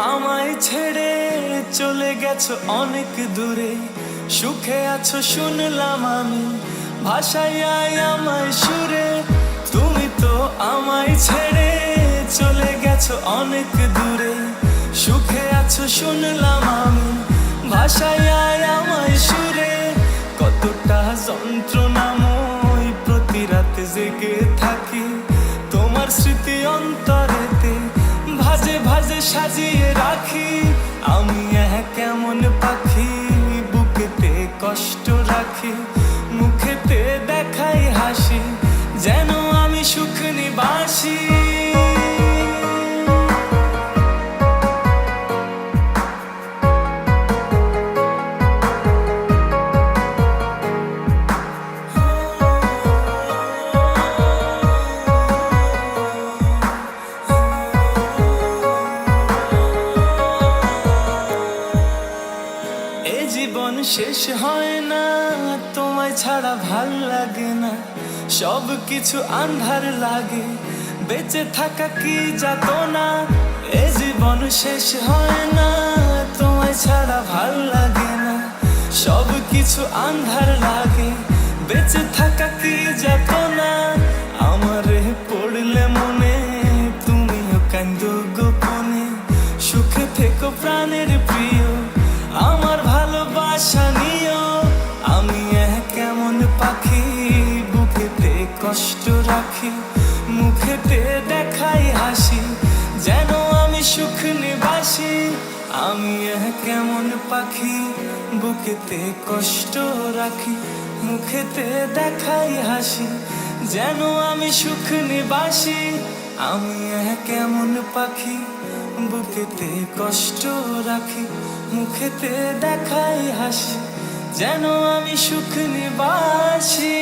আমায় ছেড়ে চলে গেছো অনেক দূরে, সুখে আছো শুনলাম আমি, ভাষায় আমায় সুরে। তুমি তো আমায় ছেড়ে চলে গেছো অনেক দূরে, সুখে আছো শুনলাম আমি, ভাষায় আমায় সুরে। কতটা যন্ত্রণাময় প্রতি রাতে জেগে থাকি, তোমার স্মৃতি অন্তরেতে ভাজে ভাজে সাজিয়ে রাখি। আমি কেমন পাখি, বুকেতে কষ্ট রাখি, মুখেতে দেখাই হাসি, যেন আমি সুখ নিবাসী। এ জীবন শেষ হয় না, তোমায় ছাড়া ভাল লাগে না, সব কিছু আন্ধার লাগে, বেঁচে থাকা কি যাতনা। এ জীবন শেষ হয় না, তোমায় ছাড়া ভাল লাগে না, সব কিছু আন্ধার লাগে, বেঁচে থাকা কি যাতনা। আমারে পড়লে মনে তুমিও কান্দো গোপনে, সুখে থেকো প্রাণের প্রিয়, আমার ভালোবাসা নিও। আমি কেমন পাখি, বুকেতে কষ্ট রাখি, মুখেতে দেখাই হাসি, যেন আমি সুখ নিবাসী। আমি কেমন পাখি, বুকেতে কষ্ট রাখি, মুখেতে দেখাই হাসি, যেন আমি সুখ নিবাসী। আমি কেমন পাখি, বুকেতে কষ্ট রাখি, মুখেতে দেখাই হাসি, যেন আমি সুখ নিবাসী।